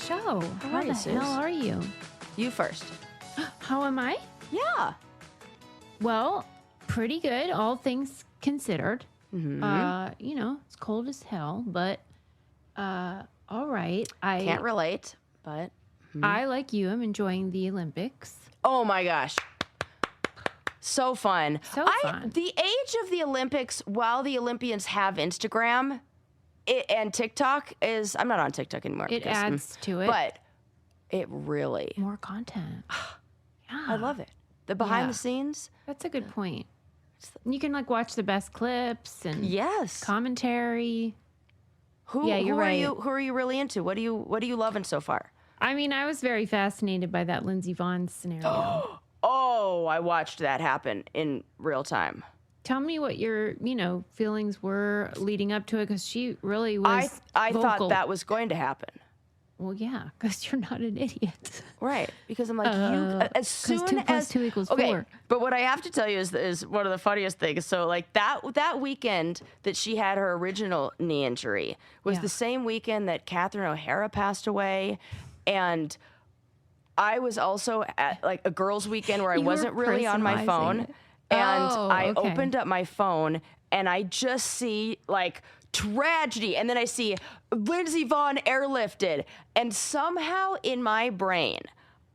show. How the hell are you? You first. How am I? Yeah. Well, pretty good, all things considered. Mm-hmm. You know, it's cold as hell, but all right. I Can't relate, but... I, like you, am enjoying the Olympics. Oh, my gosh. So fun. So fun. The age of the Olympics, while the Olympians have Instagram and TikTok, is... I'm not on TikTok anymore. It adds to it. But it really... More content. Yeah. I love it. The behind the scenes. That's a good point. You can, like, watch the best clips and commentary. Who are you really into? What are you loving so far? I mean, I was very fascinated by that Lindsey Vonn scenario. Oh, I watched that happen in real time. Tell me what your, feelings were leading up to it, because she really was I vocal. thought that was going to happen. Well, yeah, because you're not an idiot. Right, because I'm like, as soon as... 2 + 2 = 4. But what I have to tell you is one of the funniest things. So, like, that weekend that she had her original knee injury was the same weekend that Catherine O'Hara passed away. And I was also at, like, a girls' weekend where I wasn't really on my phone. And I opened up my phone, and I just see, like... tragedy, and then I see Lindsey Vonn airlifted, and somehow in my brain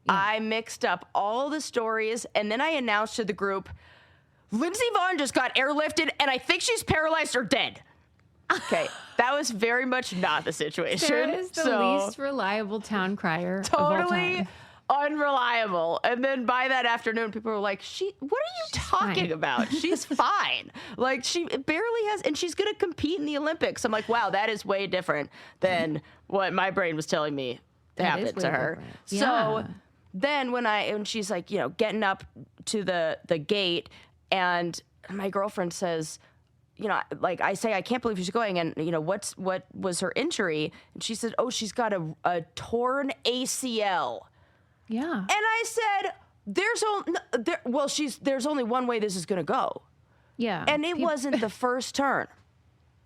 I mixed up all the stories, and then I announced to the group, Lindsey Vonn just got airlifted and I think she's paralyzed or dead. Okay, that was very much not the situation. Sarah is the least reliable town crier of all totally time. Unreliable. And then by that afternoon, people were like, what are you talking about? She's fine. Like, she barely has, and she's going to compete in the Olympics. I'm like, wow, that is way different than what my brain was telling me happened to her. Yeah. So then when she's like, getting up to the gate, and my girlfriend says, like, I say, I can't believe she's going, and what was her injury? And she said, oh, she's got a torn ACL. Yeah. And I said, there's only one way this is going to go. Yeah. And it wasn't the first turn.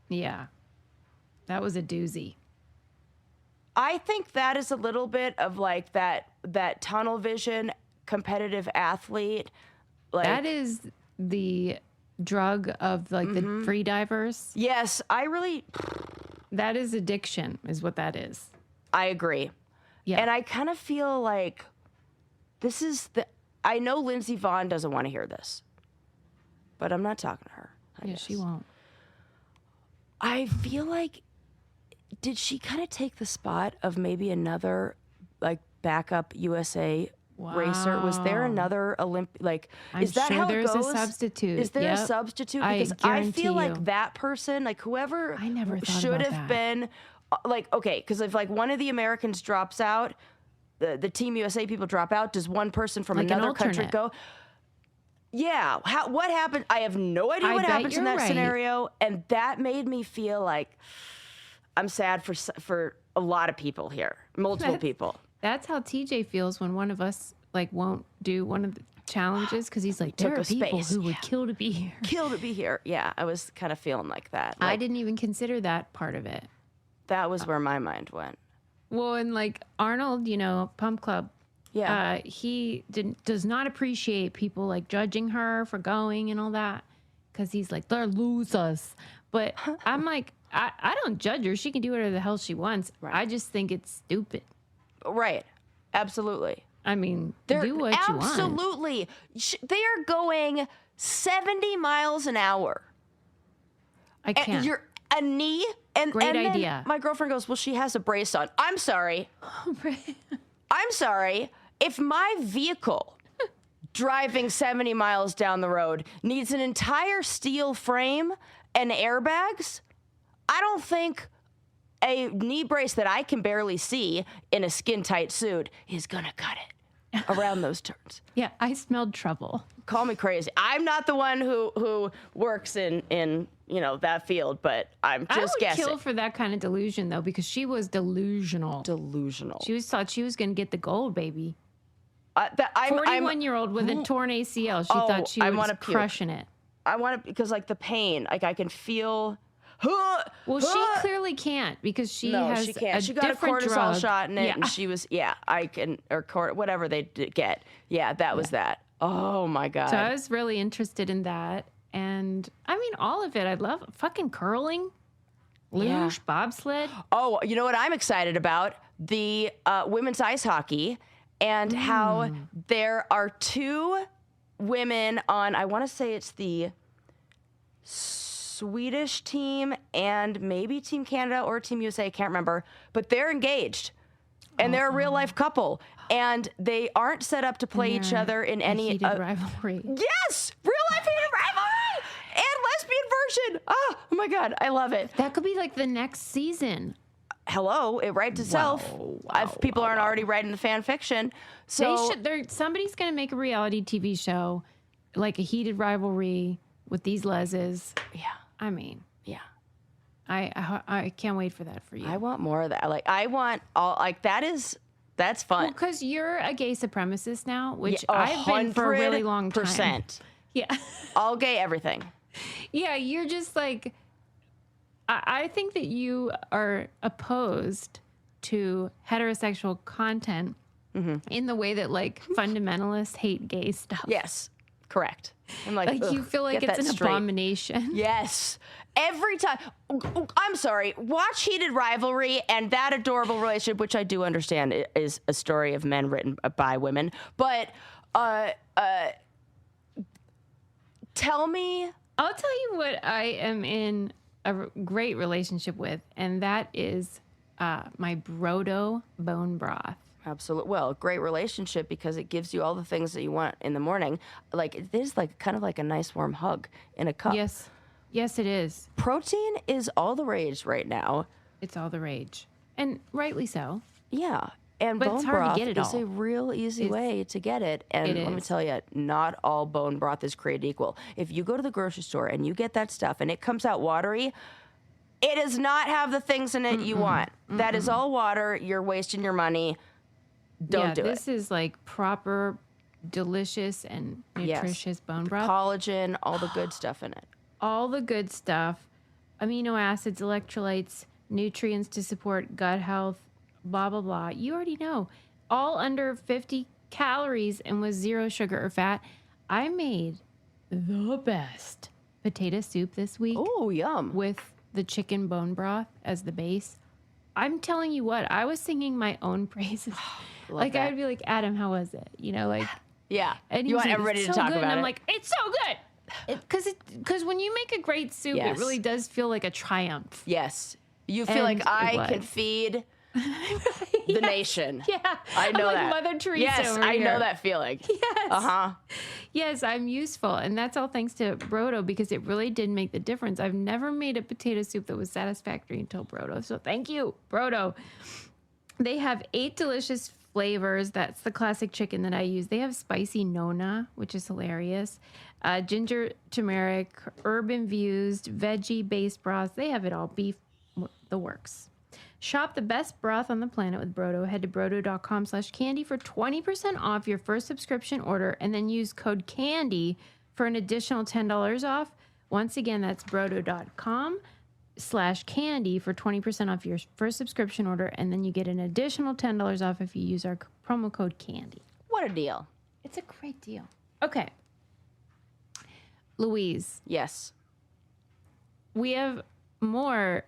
Yeah. That was a doozy. I think that is a little bit of, like, that tunnel vision competitive athlete. Like, that is the drug of, like, the free divers. Yes, that is addiction, is what that is. I agree. Yeah. And I kind of feel like I know Lindsey Vonn doesn't want to hear this, but I'm not talking to her. I guess. She won't. I feel like, did she kind of take the spot of maybe another, like, backup USA racer? Was there another Olympic? Like, is that how it goes? There's a substitute. Is there a substitute? Because I feel like that person, like, whoever should have been, like, okay, because if, like, one of the Americans drops out, the Team USA people drop out, does one person from another country go? Yeah. What happened? I have no idea what happens in that scenario, and that made me feel like I'm sad for a lot of people here, multiple people. That's how TJ feels when one of us, like, won't do one of the challenges, because he's like, there are people who would kill to be here. Kill to be here. Yeah, I was kind of feeling like that. I didn't even consider that part of it. That was where my mind went. Well, and, like, Arnold, Pump Club, he does not appreciate people, like, judging her for going and all that, because he's like, they're losers. But I'm like, I don't judge her. She can do whatever the hell she wants. Right. I just think it's stupid. Right. Absolutely. I mean, do what you want. Absolutely. They are going 70 miles an hour. I can't. You're a knee. Great idea. My girlfriend goes, well, she has a brace on. I'm sorry. I'm sorry. If my vehicle driving 70 miles down the road needs an entire steel frame and airbags, I don't think a knee brace that I can barely see in a skin-tight suit is going to cut it around those turns. Yeah, I smelled trouble. Call me crazy. I'm not the one who works in that field, but I'm just guessing. I would kill for that kind of delusion, though, because she was delusional. She thought she was going to get the gold, baby. 41-year-old with a torn ACL. She thought she was crushing it. I want to, because, like, the pain, like, I can feel, Well, she clearly can't because she has she can't. She got a cortisol shot in it, and she was whatever they get. Yeah, that was that. Oh my God. So I was really interested in that, and I mean all of it. I love fucking curling, luge, bobsled. Oh, you know what I'm excited about? The women's ice hockey, and how there are 2 women on, I want to say it's the Swedish team and maybe Team Canada or Team USA, I can't remember, but they're engaged and they're a real life couple, and they aren't set up to play each other in any heated rivalry. Yes, real life heated rivalry and lesbian version. Oh my God, I love it. That could be like the next season. Hello, it writes itself. If people aren't already writing the fan fiction, so somebody's going to make a reality TV show, like a heated rivalry with these leses. Yeah, I mean, yeah. I can't wait for that for you. I want more of that. Like, I want all, like, that's fun. Because you're a gay supremacist now, which I've been for a really long time. Yeah. All gay everything. Yeah, you're just like, I think that you are opposed to heterosexual content in the way that like fundamentalists hate gay stuff. Yes, correct. I'm like you feel like it's an abomination. Yes. Every time. I'm sorry. Watch Heated Rivalry and that adorable relationship, which I do understand is a story of men written by women. But tell me. I'll tell you what I am in a great relationship with, and that is my Brodo bone broth. Absolutely. Well, great relationship because it gives you all the things that you want in the morning. Like, it is like kind of like a nice warm hug in a cup. Yes. Yes, it is. Protein is all the rage right now. It's all the rage. And rightly so. Yeah. And but bone it's hard broth to get it is a real easy way to get it. And let me tell you, not all bone broth is created equal. If you go to the grocery store and you get that stuff and it comes out watery, it does not have the things in it you want. That is all water. You're wasting your money. Don't do it. This is like proper, delicious, and nutritious bone broth. Collagen, all the good stuff in it. All the good stuff. Amino acids, electrolytes, nutrients to support gut health, blah, blah, blah. You already know. All under 50 calories and with 0 sugar or fat. I made the best potato soup this week. Oh, yum. With the chicken bone broth as the base. I'm telling you what, I was singing my own praises. Like, I would be like, Adam, how was it? You know, like. Yeah. And you want everybody to talk about it. And I'm like, it's so good. Because when you make a great soup, it really does feel like a triumph. Yes. You feel like I can feed the nation. Yeah. I know I'm like Mother Teresa. Yes, I know that feeling. Yes. Uh-huh. Yes, I'm useful. And that's all thanks to Brodo because it really did make the difference. I've never made a potato soup that was satisfactory until Brodo. So thank you, Brodo. They have 8 delicious flavors. That's the classic chicken that I use. They have spicy Nona, which is hilarious. Ginger, turmeric, herb infused, veggie based broth. They have it all. Beef, the works. Shop the best broth on the planet with Brodo. Head to brodo.com/candy for 20% off your first subscription order and then use code CANDY for an additional $10 off. Once again, that's brodo.com/candy for 20% off your first subscription order and then you get an additional $10 off if you use our promo code CANDY. What a deal. It's a great deal. Okay. Louise. Yes. We have more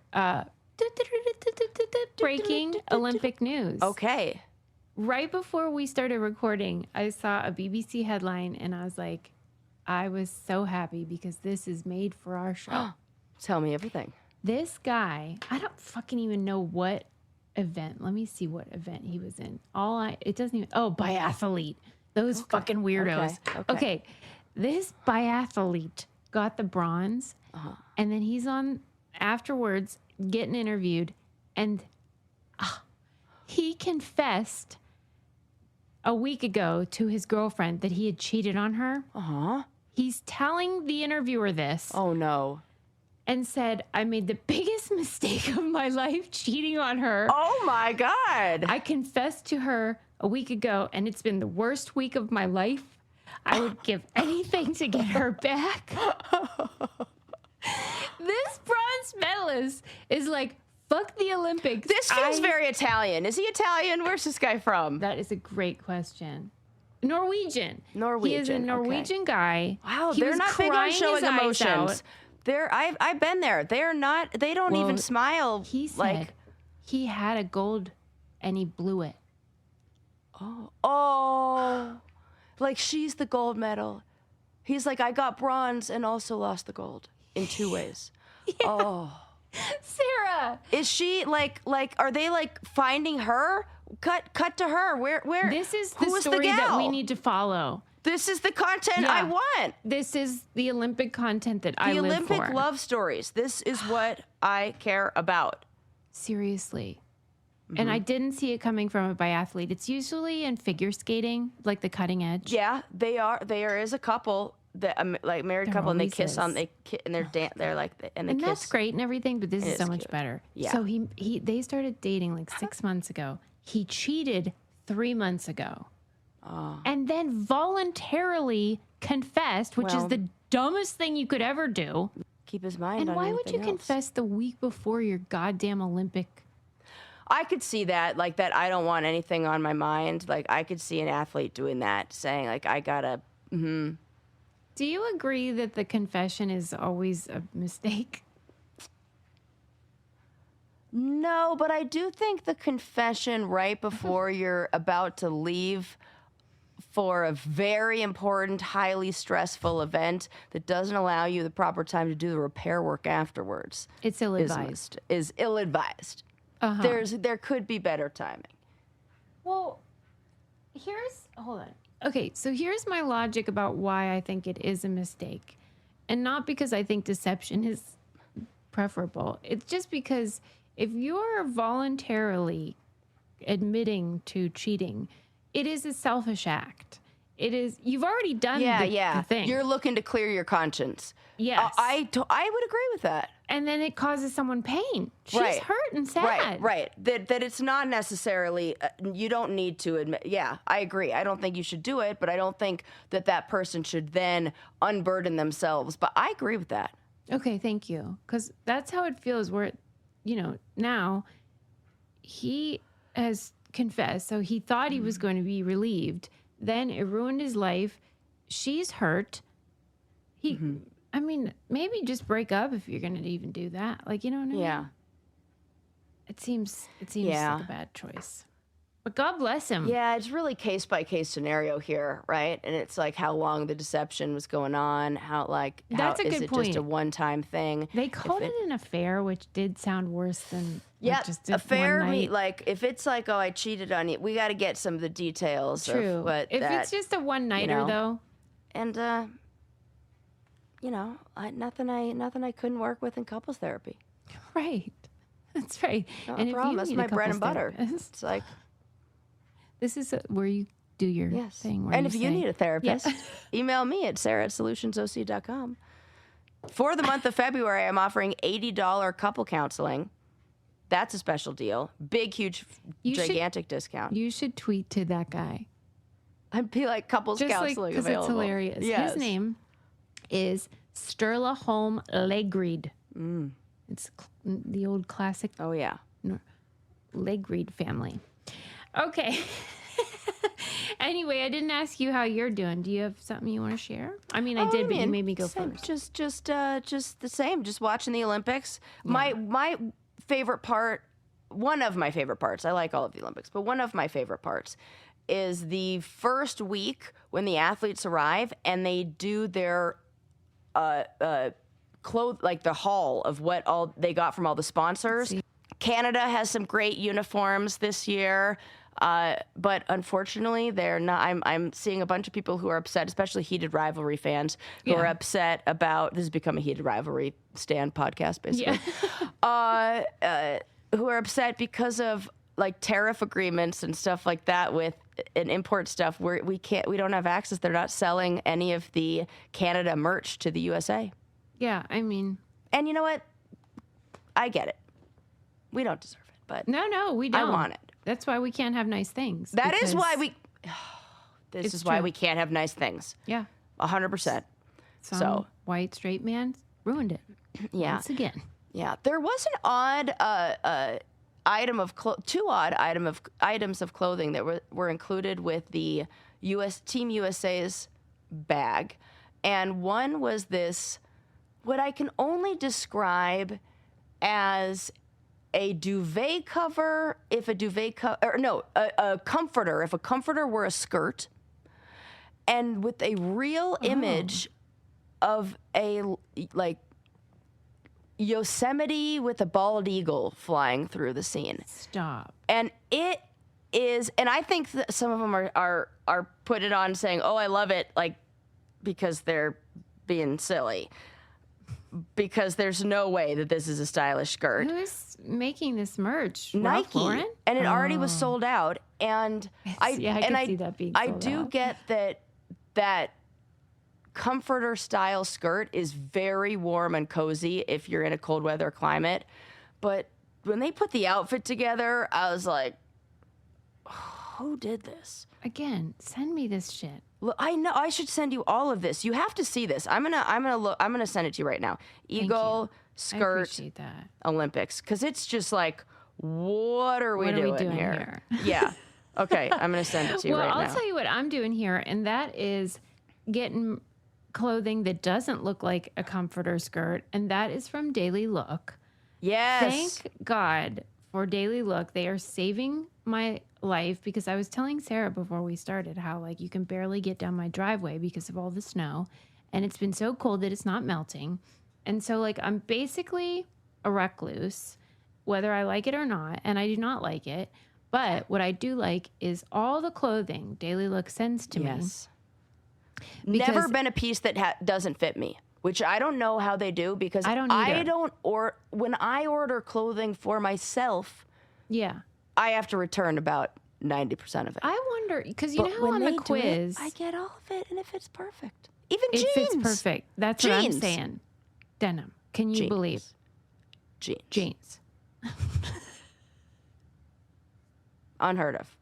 breaking Olympic news. Okay. Right before we started recording, I saw a BBC headline and I was like, I was so happy because this is made for our show. Tell me everything. This guy, I don't fucking even know what event. Let me see what event he was in. It doesn't even, biathlete. Those fucking weirdos. Okay. This biathlete got the bronze and then he's on afterwards getting interviewed and he confessed a week ago to his girlfriend that he had cheated on her. He's telling the interviewer this. Oh no. And said, I made the biggest mistake of my life cheating on her. Oh my God. I confessed to her a week ago and it's been the worst week of my life. I would give anything to get her back. This bronze bronze medalist is like, fuck the Olympics. This feels very Italian. Is he Italian? Where's this guy from? That is a great question. Norwegian. Norwegian. He is a Norwegian guy. Wow, He they're was not big on crying showing his eyes emotions. out. I've been there. They're not. They don't even smile. He said like he had a gold and he blew it. oh, like she's the gold medal. He's like, I got bronze and also lost the gold in 2 ways. Oh. Sarah, Is she like are they like finding her? Cut to her. Where this is the who is story the that gal? we need to follow. This is the content I want. This is the Olympic content that I The live Olympic for. love stories. This is what I care about. Seriously. And I didn't see it coming from a biathlete. It's usually in figure skating, like the cutting edge. Yeah, they are. There is a couple that like married There couple, and they always kiss is. on and they're like and they And kiss. that's great and everything, but this is so much cute. better. Yeah. So they started dating like 6 months ago. He cheated 3 months ago. And then voluntarily confessed, which is the dumbest thing you could ever do. Keep his mind And on why would you anything else. confess the week before your goddamn Olympic? I could see that, like that. I don't want anything on my mind. Like I could see an athlete doing that, saying like, I gotta. Do you agree that the confession is always a mistake? No, but I do think the confession right before you're about to leave for a very important, highly stressful event that doesn't allow you the proper time to do the repair work afterwards It's ill-advised. is ill-advised. There could be better timing. Well, hold on. Okay, so here's my logic about why I think it is a mistake. And not because I think deception is preferable. It's just because if you're voluntarily admitting to cheating, it is a selfish act. It is, you've already done the thing. You're looking to clear your conscience. Yes. I would agree with that. And then it causes someone pain. She's hurt and sad. Right. That it's not necessarily, you don't need to admit. Yeah, I agree. I don't think you should do it, but I don't think that person should then unburden themselves. But I agree with that. Okay, thank you. Because that's how it feels where, now he has confessed. So he thought he was going to be relieved. Then it ruined his life. She's hurt. I mean, maybe just break up if you're going to even do that. Like, you know what I mean? Yeah. It seems like a bad choice. But God bless him. Yeah, it's really case by case scenario here, right? And it's like how long the deception was going on, That's a is good it point. just a one-time thing? They called it an affair, which did sound worse than just affair. one night. Like if it's like, oh, I cheated on you, we got to get some of the details. True. Of what if it's just a one-nighter, though. And nothing I couldn't work with in couples therapy. Right. That's right. No and problem. If you That's need my a bread and couples butter. therapist, It's like, this is where you do your thing. Where and you if you say- need a therapist, email me at sarah@solutionsoc.com. For the month of February, I'm offering $80 couple counseling. That's a special deal. Big, huge, gigantic discount. You should tweet to that guy. I'd be like, couples Just counseling because available. it's hilarious. Yes. His name is Sturla Holm Legreed. It's the old classic Oh, yeah. Legreed family. Okay. Anyway, I didn't ask you how you're doing. Do you have something you want to share? I mean, I did, but you made me go same, first. Just the same. Just watching the Olympics. My favorite part, one of my favorite parts. I like all of the Olympics, but one of my favorite parts is the first week when the athletes arrive and they do their like the haul of what all they got from all the sponsors. Canada has some great uniforms this year. But unfortunately, they're not. I'm seeing a bunch of people who are upset, especially heated rivalry fans, who are upset about this has become a heated rivalry stand podcast, basically. Who are upset because of like tariff agreements and stuff like that with and import stuff where we don't have access. They're not selling any of the Canada merch to the USA. Yeah, I mean, and you know what? I get it. We don't deserve it, but no, we don't. I want it. That's why we can't have nice things. That is why because we. This is why we can't have nice things. Yeah. 100%. Some white straight man ruined it. Yeah. Once again. Yeah, there was an odd item of two odd items of clothing that were included with the Team USA's bag, and one was this, what I can only describe as a duvet cover, if a duvet a comforter, if a comforter were a skirt, and with a real image of a like Yosemite with a bald eagle flying through the scene. Stop. And it is, and I think that some of them are put it on saying, "Oh, I love it," like because they're being silly. Because there's no way that this is a stylish skirt. Who's making this merch? Nike, Lauren? and it already was sold out. And I can see that being sold I do out. get that comforter style skirt is very warm and cozy if you're in a cold weather climate. But when they put the outfit together, I was like, who did this? Again, send me this shit. Look, I know I should send you all of this. You have to see this. I'm gonna send it to you right now. Eagle I skirt appreciate that. Olympics, because it's just like, what are we doing here? Yeah. Okay, I'm gonna send it to you right now. Well, I'll tell you what I'm doing here, and that is getting clothing that doesn't look like a comforter skirt, and that is from Daily Look. Yes. Thank God for Daily Look. They are saving my life, because I was telling Sarah before we started how like you can barely get down my driveway because of all the snow, and it's been so cold that it's not melting. And so like I'm basically a recluse, whether I like it or not, and I do not like it. But what I do like is all the clothing Daily Look sends to me. Never been a piece that doesn't fit me, which I don't know how they do, because I don't either. When I order clothing for myself, Yeah. I have to return about 90% of it. I wonder, because you know how on the quiz, I get all of it, and it fits perfect. Even it jeans. fits perfect. That's what I'm saying. Denim. Can you believe? Jeans. Unheard of.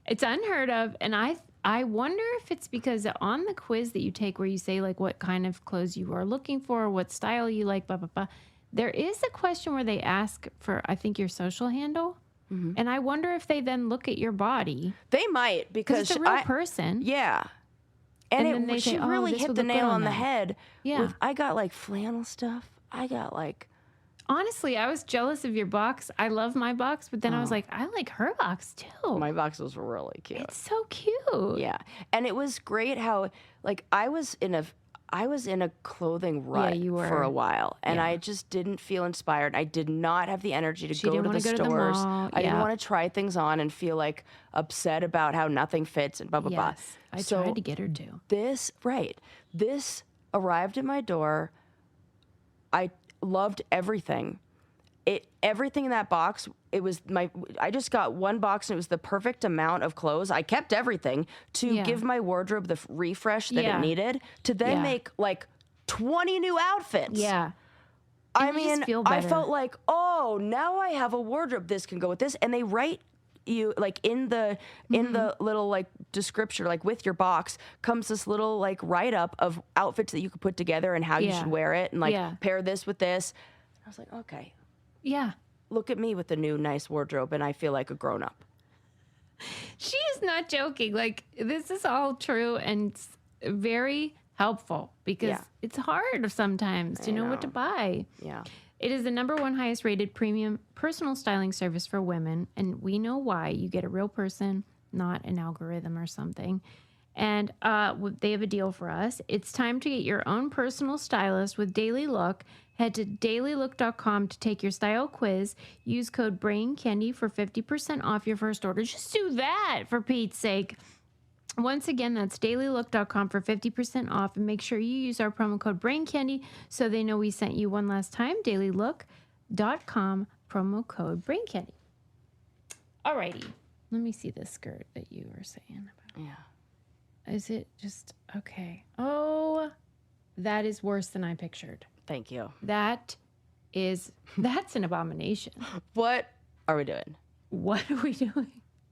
It's unheard of, and I wonder if it's because on the quiz that you take where you say like what kind of clothes you are looking for, what style you like, blah blah blah. There is a question where they ask for, I think, your social handle. Mm-hmm. And I wonder if they then look at your body. They might, because it's a real person. Yeah. And she really hit the nail on the head. Yeah. I got like flannel stuff. I got like... Honestly, I was jealous of your box. I love my box, but then I was like, I like her box too. My box was really cute. It's so cute. Yeah. And it was great how, like, I was in a clothing rut for a while, and I just didn't feel inspired. I did not have the energy to go to the stores. I didn't want to try things on and feel like upset about how nothing fits and blah, blah, blah. I tried to get her to. This arrived at my door. I loved everything. Everything in that box, I just got one box, and it was the perfect amount of clothes. I kept everything to give my wardrobe the refresh that it needed, to then make like 20 new outfits. Yeah. I mean, I felt like, oh, now I have a wardrobe. This can go with this. And they write you like in the little like description, like with your box comes this little like write up of outfits that you could put together and how you should wear it, and like pair this with this. I was like, okay. Yeah. Look at me with the new nice wardrobe, and I feel like a grown up. She is not joking. Like, this is all true and very helpful, because it's hard sometimes to know what to buy. Yeah. It is the #1 highest rated premium personal styling service for women, and we know why. You get a real person, not an algorithm or something. And they have a deal for us. It's time to get your own personal stylist with Daily Look. Head to dailylook.com to take your style quiz. Use code BRAINCANDY for 50% off your first order. Just do that, for Pete's sake. Once again, that's dailylook.com for 50% off. And make sure you use our promo code BRAINCANDY so they know we sent you one last time. Dailylook.com, promo code BRAINCANDY. Alrighty. Let me see this skirt that you were saying about. Yeah. Is it just... Okay. Oh, that is worse than I pictured. Thank you. That's an abomination. What are we doing? What are we doing?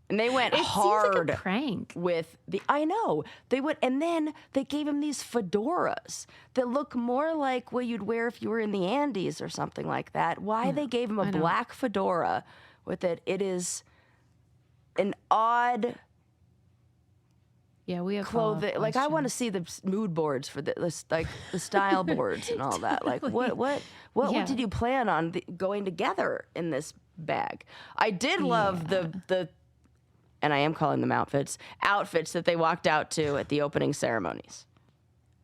And they went It hard seems like a prank. with the. I know they went, and then they gave him these fedoras that look more like what you'd wear if you were in the Andes or something like that. Why they gave him a black fedora with it? It is an odd. Yeah, we have clothing. Like I want to see the mood boards for the style boards and all that. Like what did you plan on going together in this bag? I did love the. And I am calling them outfits that they walked out to at the opening ceremonies.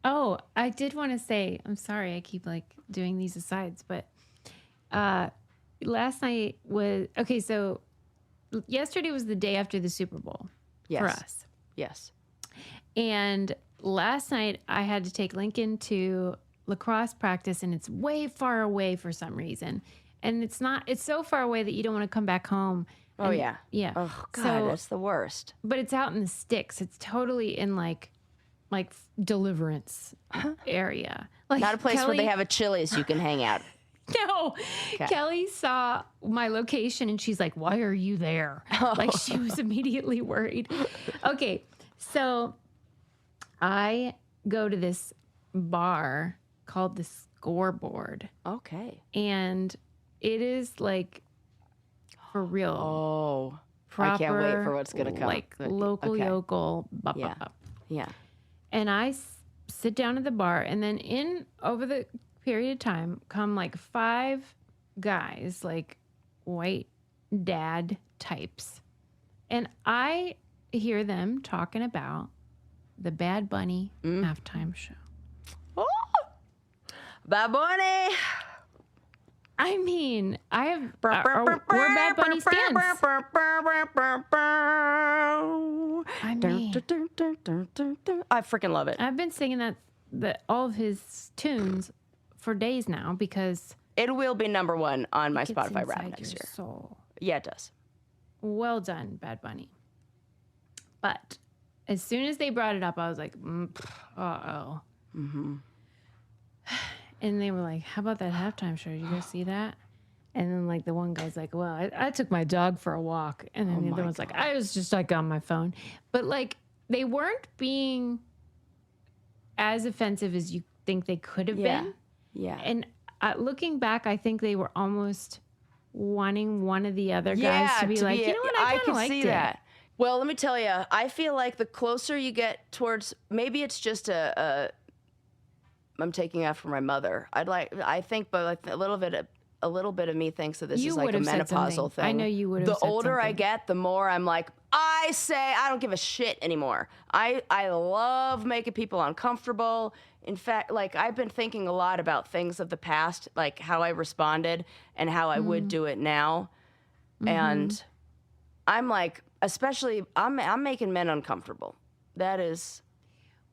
Oh, I did want to say, I'm sorry, I keep like doing these asides, but last night was, okay, so yesterday was the day after the Super Bowl for us. Yes. And last night I had to take Lincoln to lacrosse practice, and it's way far away for some reason. And it's so far away that you don't want to come back home. Oh, yeah. Yeah. Oh, God, that's the worst. But it's out in the sticks. It's totally in like Deliverance area. Like not a place where they have a Chili's you can hang out. No. Okay. Kelly saw my location and she's like, why are you there? Oh. Like she was immediately worried. Okay. So I go to this bar called the Scoreboard. Okay. And it is like for real. Oh, proper, I can't wait for what's going to come. Like local yokel. Yeah. And I sit down at the bar, and then over the period of time come like 5 guys, like white dad types. And I hear them talking about the Bad Bunny halftime show. Oh, Bad Bunny. I mean, we're Bad Bunny stans. I mean, I freaking love it. I've been singing all of his tunes for days now because it will be number 1 on my Spotify Wrapped next year. Soul. Yeah, it does. Well done, Bad Bunny. But as soon as they brought it up, I was like, uh-oh. Mm-hmm. And they were like, how about that halftime show? Did you guys see that? And then like the one guy's like, well, I took my dog for a walk. And then the other one's like, I was just like on my phone. But like they weren't being as offensive as you think they could have been. Yeah. And looking back, I think they were almost wanting one of the other guys to be like, you know what, I kind of liked it. Well, let me tell you, I feel like the closer you get towards, maybe it's just I'm taking after my mother. I think, but like a little bit of me thinks that this is like a menopausal thing. I know you would have. The older I get, the more I'm like, I don't give a shit anymore. I love making people uncomfortable. In fact, like I've been thinking a lot about things of the past, like how I responded and how I would do it now. Mm-hmm. And I'm like, especially, I'm making men uncomfortable. That is.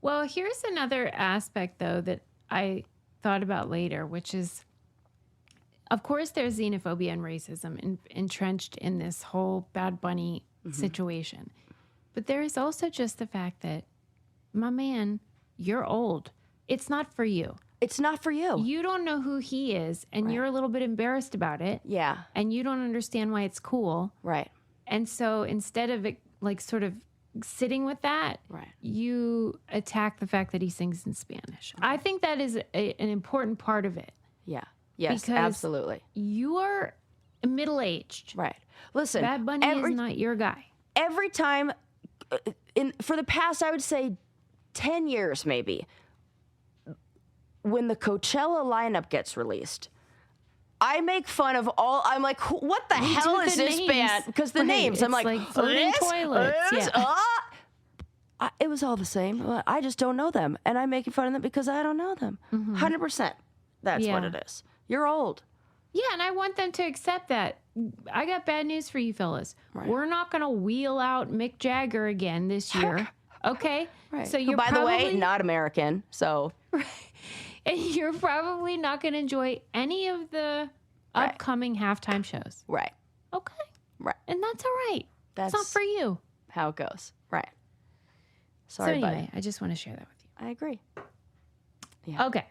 Well, here's another aspect though that I thought about later, which is, of course, there's xenophobia and racism entrenched in this whole Bad Bunny situation. But there is also just the fact that, my man, you're old. It's not for you. It's not for you. You don't know who he is, and you're a little bit embarrassed about it. Yeah. And you don't understand why it's cool. Right. And so instead of it, like sort of sitting with that, you attack the fact that he sings in Spanish. I think that is an important part of it. Yeah. Yes, because absolutely. You are middle-aged. Right. Listen, Bad Bunny is not your guy. Every time, for the past, I would say 10 years maybe, when the Coachella lineup gets released, I make fun of all. I'm like, what the hell is this band? Because the names, I'm like floating toilets. It was all the same. I just don't know them, and I'm making fun of them because I don't know them. 100%. That's what it is. You're old. Yeah, and I want them to accept that. I got bad news for you fellas. Right. We're not going to wheel out Mick Jagger again this year. Okay? Right. So you're by the way, not American. So. Right. And you're probably not going to enjoy any of the upcoming halftime shows. Right. Okay. Right. And that's all right. That's not for you. How it goes. Right. Sorry, so anyway, I just want to share that with you. I agree. Yeah. Okay.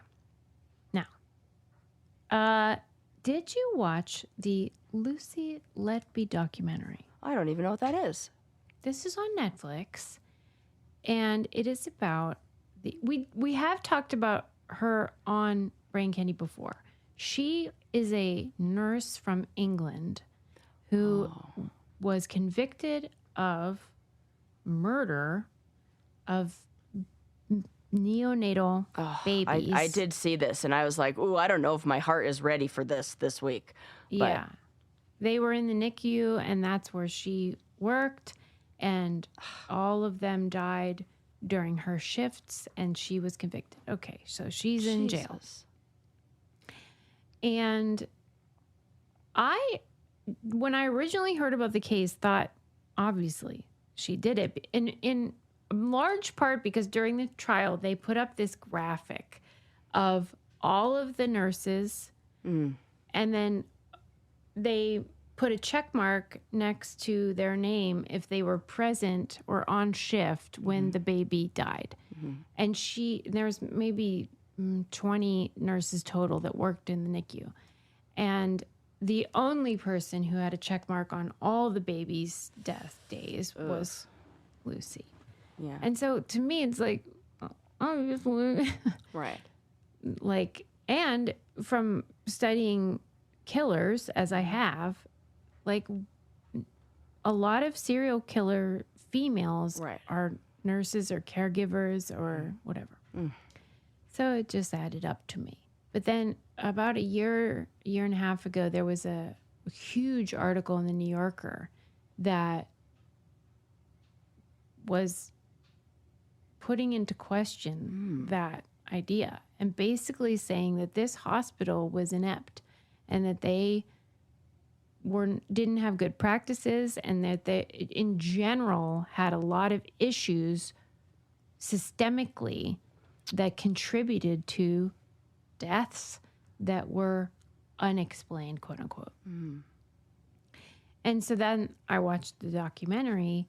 Now, did you watch the Lucy Letby documentary? I don't even know what that is. This is on Netflix, and it is about we have talked about her on Brain Candy before. She is a nurse from England who was convicted of murder of neonatal babies. I did see this, and I was like, ooh, I don't know if my heart is ready for this week. But. Yeah. They were in the NICU, and that's where she worked, and all of them died during her shifts, and she was convicted. Okay, so she's in jail. And when I originally heard about the case, thought, obviously, she did it. In large part because during the trial, they put up this graphic of all of the nurses, and then they put a check mark next to their name if they were present or on shift when the baby died. And there's maybe 20 nurses total that worked in the NICU. And the only person who had a check mark on all the babies' death days was Lucy. Yeah. And so to me, it's like, obviously. Right. Like, and from studying killers, as I have, like, a lot of serial killer females are nurses or caregivers or whatever. So it just added up to me. But then about a year and a half ago, there was a huge article in the New Yorker that was putting into question that idea and basically saying that this hospital was inept and that they didn't have good practices and that they, in general, had a lot of issues systemically that contributed to deaths that were unexplained, quote unquote. And so then I watched the documentary,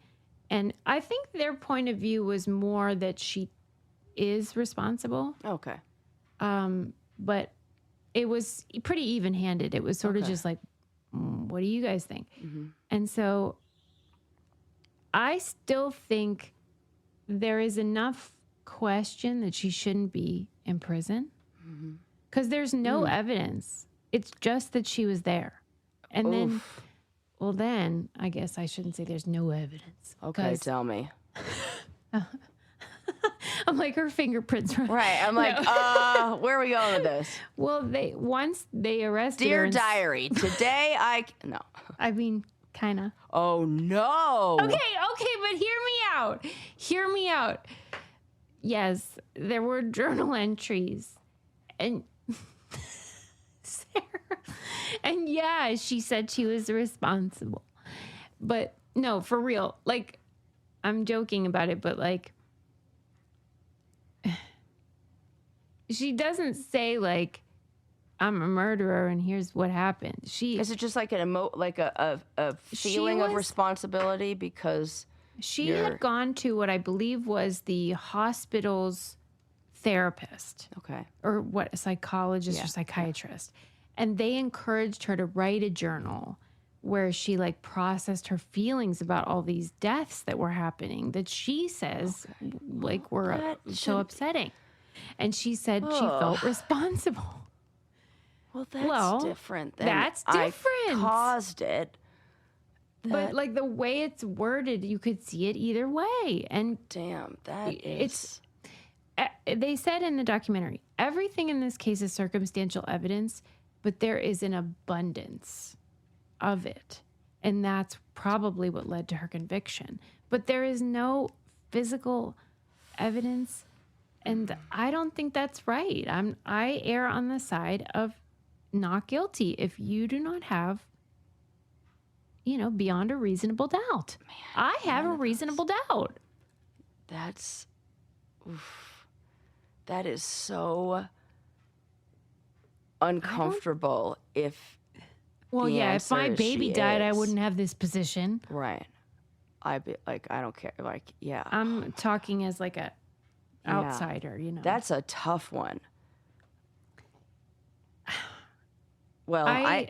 and I think their point of view was more that she is responsible. Okay. But it was pretty even-handed. It was sort of just like, what do you guys think? And so I still think there is enough question that she shouldn't be in prison because there's no evidence. It's just that she was there. And then I guess I shouldn't say there's no evidence. Okay, tell me. I'm like, her fingerprints. Right. I'm like, where are we going with this? Well, once they arrested her. Dear diary, today no. I mean, kind of. Oh, no. Okay, but hear me out. Yes, there were journal entries. And Sarah, and yeah, she said she was responsible. But no, for real. Like, I'm joking about it, but like, she doesn't say like, I'm a murderer and here's what happened. Is it just like a feeling of responsibility because she had gone to what I believe was the hospital's therapist. Okay. Or what, a psychologist or psychiatrist. And they encouraged her to write a journal where she like processed her feelings about all these deaths that were happening that she says like were so upsetting. And she said she felt responsible. Well, that's different. That's different. I caused it. But like the way it's worded, you could see it either way. And damn, that is. They said in the documentary, everything in this case is circumstantial evidence, but there is an abundance of it. And that's probably what led to her conviction. But there is no physical evidence. And I don't think that's right. I err on the side of not guilty if you do not have, beyond a reasonable doubt. Man, I have a reasonable doubt. That is so uncomfortable if my baby died, I wouldn't have this position. Right. I'd be like, I don't care. Like, yeah. I'm talking as like a outsider, That's a tough one. Well, I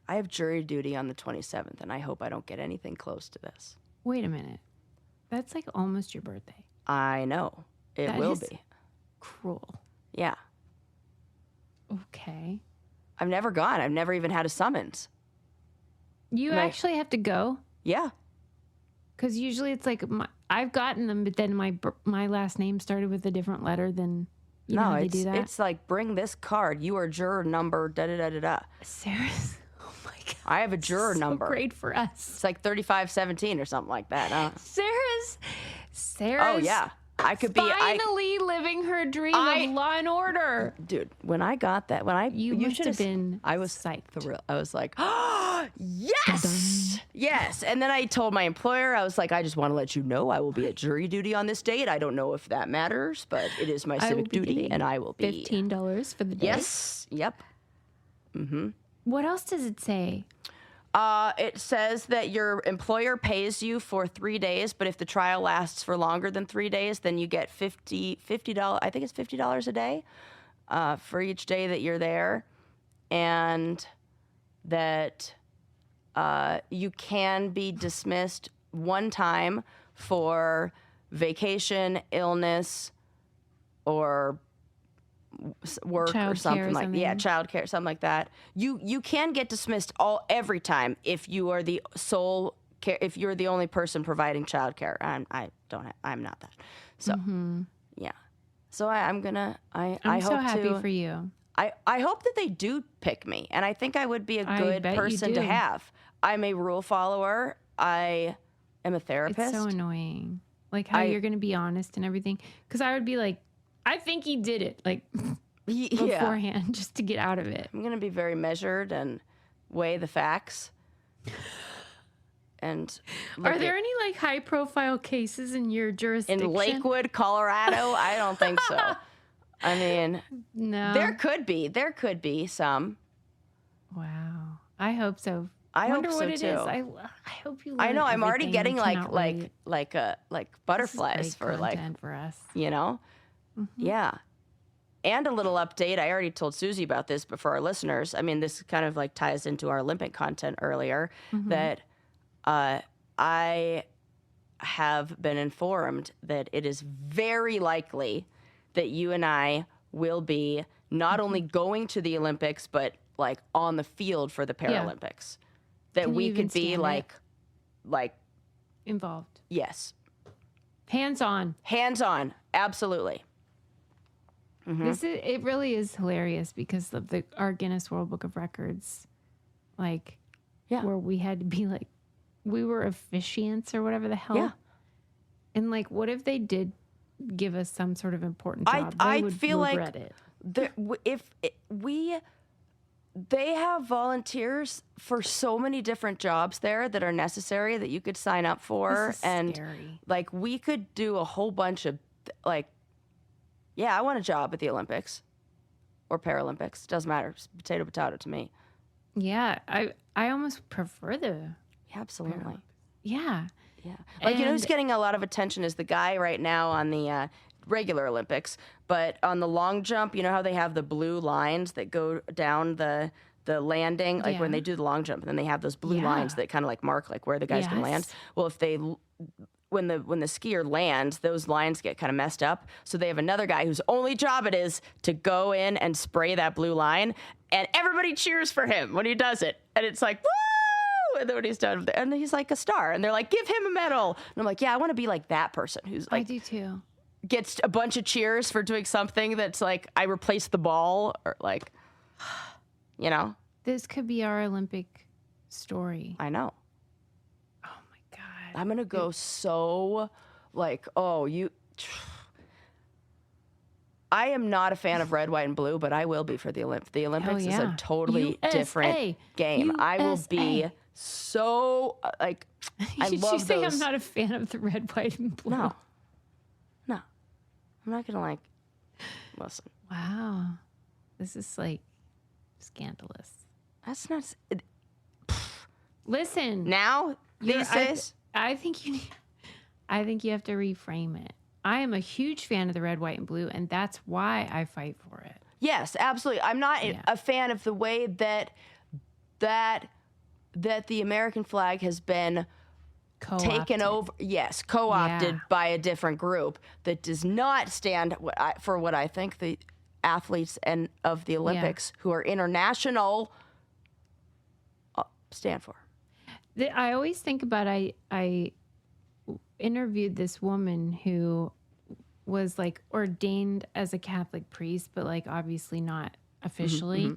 have jury duty on the 27th, and I hope I don't get anything close to this. Wait a minute. That's like almost your birthday. I know. It will be. Cruel. Yeah. Okay. I've never gone. I've never even had a summons. You actually have to go? Yeah. Because usually it's like, I've gotten them, but then my last name started with a different letter than, you know how they do that? It's like, bring this card. You are juror number, da-da-da-da-da. Sarah's, oh my God. I have a juror number. Great for us. It's like 3517 or something like that. Huh? Sarah's. Oh, yeah. I could finally living her dream of Law and Order. Dude, when I got that, you must have been I was psyched. I was like, oh, yes, yes. And then I told my employer, I was like, I just want to let you know I will be at jury duty on this date. I don't know if that matters, but it is my civic duty, and I will be $15 for the day. Yes. Yep. Mm-hmm. What else does it say? It says that your employer pays you for 3 days, but if the trial lasts for longer than 3 days, then you get $50. I think it's $50 a day for each day that you're there, and that you can be dismissed one time for vacation, illness, or work or something like childcare, something like that. You can get dismissed every time if you are the sole care, if you're the only person providing childcare. I'm not that. So yeah. So I'm so happy for you. I hope that they do pick me, and I think I would be a good person to have. I'm a rule follower. I am a therapist. It's so annoying, like how you're going to be honest and everything. Because I would be like, I think he did it, like, beforehand, just to get out of it. I'm going to be very measured and weigh the facts. And are there any, like, high-profile cases in your jurisdiction? In Lakewood, Colorado? I don't think so. I mean, no. There could be some. Wow. I hope so. I wonder hope what so it too. is. I hope you. I know. I'm already everything. getting like butterflies for for us. You know. Mm-hmm. Yeah. And a little update. I already told Susie about this, but for our listeners, I mean, this kind of like ties into our Olympic content earlier, that I have been informed that it is very likely that you and I will be not only going to the Olympics, but like on the field for the Paralympics. That we could be like involved. Yes. Hands on. Absolutely. Mm-hmm. It really is hilarious because of our Guinness World Book of Records, like, where we had to be like, we were officiants or whatever the hell. Yeah. And like, what if they did give us some sort of important job? I feel regret like they have volunteers for so many different jobs there that are necessary that you could sign up for. This is and scary. Like, we could do a whole bunch of like, I want a job at the Olympics or Paralympics. Doesn't matter. It's potato to me. Yeah. I almost prefer the absolutely. Paralympics. Yeah. Yeah. Like, you know who's getting a lot of attention is the guy right now on the regular Olympics, but on the long jump, you know how they have the blue lines that go down the landing, like when they do the long jump, and then they have those blue lines that kind of like mark like where the guy's gonna land. Well, if they when the skier lands, those lines get kind of messed up. So they have another guy whose only job it is to go in and spray that blue line, and everybody cheers for him when he does it, and it's like, woo! And then when he's done, and he's like a star, and they're like, give him a medal. And I'm like, yeah, I want to be like that person who's like, I do too. Gets a bunch of cheers for doing something that's like, I replaced the ball, or like, you know. This could be our Olympic story. I know. Oh my God. I'm gonna go so like, I am not a fan of red, white, and blue, but I will be for the Olympics. The Olympics is a totally different game. I will be so like. I Did love you say those. I'm not a fan of the red, white, and blue? No. I'm not gonna like. Listen. Wow, this is like scandalous. That's not. Listen. Now these days, I think you have to reframe it. I am a huge fan of the red, white, and blue, and that's why I fight for it. Yes, absolutely. I'm not a fan of the way that the American flag has been taken over. Yes, co-opted by a different group that does not stand for what I think the athletes and of the Olympics who are international stand for. I always think about I interviewed this woman who was like ordained as a Catholic priest, but like obviously not officially.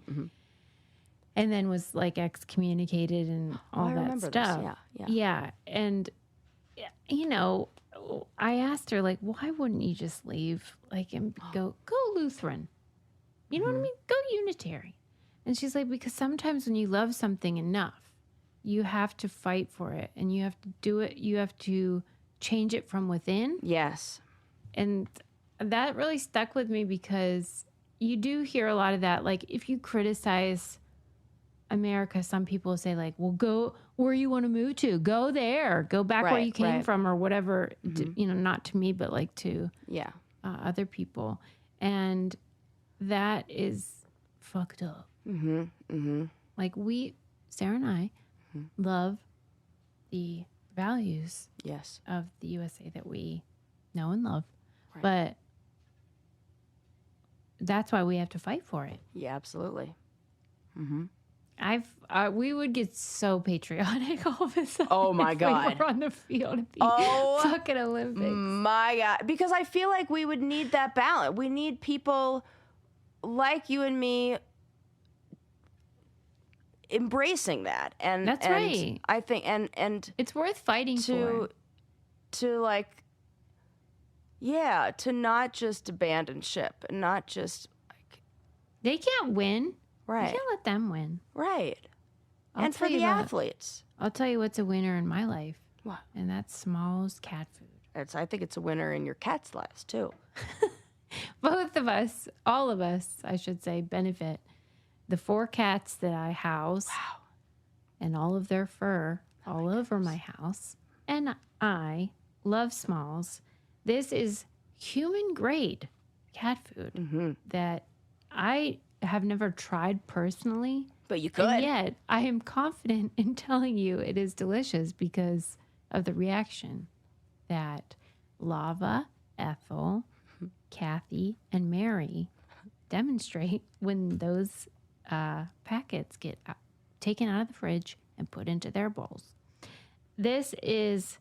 And then was like excommunicated and all that stuff. Yeah. And, you know, I asked her, like, why wouldn't you just leave? Like, and go Lutheran. You know what I mean? Go Unitary. And she's like, because sometimes when you love something enough, you have to fight for it and you have to do it. You have to change it from within. Yes. And that really stuck with me because you do hear a lot of that. Like, if you criticize America, some people say like, well, go where you want to move to, go there, go back where you came from or whatever, you know, not to me, but like to other people. And that is fucked up. Like Sarah and I love the values of the USA that we know and love, but that's why we have to fight for it. Yeah, absolutely. We would get so patriotic all of a sudden. Oh my God. We were on the field at the fucking Olympics. My God. Because I feel like we would need that balance. We need people like you and me embracing that. And that's right. I think and it's worth fighting for. To like to not just abandon ship and not just like they can't win. Right. You can't let them win. Right. And for the athletes. I'll tell you what's a winner in my life. What? And that's Smalls cat food. I think it's a winner in your cat's lives, too. Both of us, all of us, I should say, benefit. The 4 cats that I house and all of their fur all over my house. And I love Smalls. This is human grade cat food that I have never tried personally. But you could. And yet, I am confident in telling you it is delicious because of the reaction that Lava, Ethel, Kathy, and Mary demonstrate when those packets get taken out of the fridge and put into their bowls. This is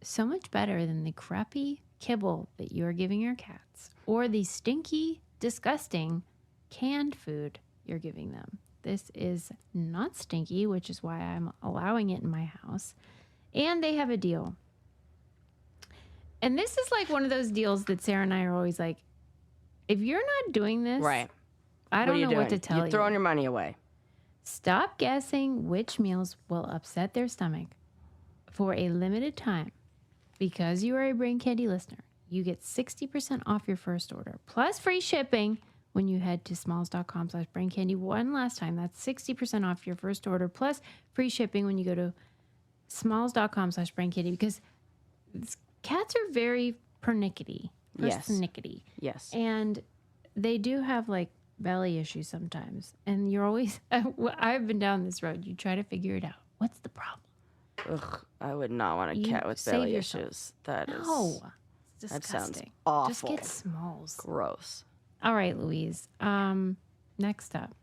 so much better than the crappy kibble that you're giving your cats or the stinky, disgusting canned food you're giving them. This is not stinky, which is why I'm allowing it in my house. And they have a deal. And this is like one of those deals that Sarah and I are always like, if you're not doing this, I don't know what to tell you. You're throwing your money away. Stop guessing which meals will upset their stomach. For a limited time, because you are a Brain Candy listener, you get 60% off your first order, plus free shipping when you head to smalls.com/braincandy. One last time, that's 60% off your first order, plus free shipping when you go to smalls.com/braincandy, because cats are very pernickety. Persnickety. Yes. And they do have like belly issues sometimes. And you're always, I've been down this road. You try to figure it out. What's the problem? Ugh, I would not want a cat with belly issues. It's disgusting. That sounds awful. Just get Smalls. Gross. All right, Louise. Next up.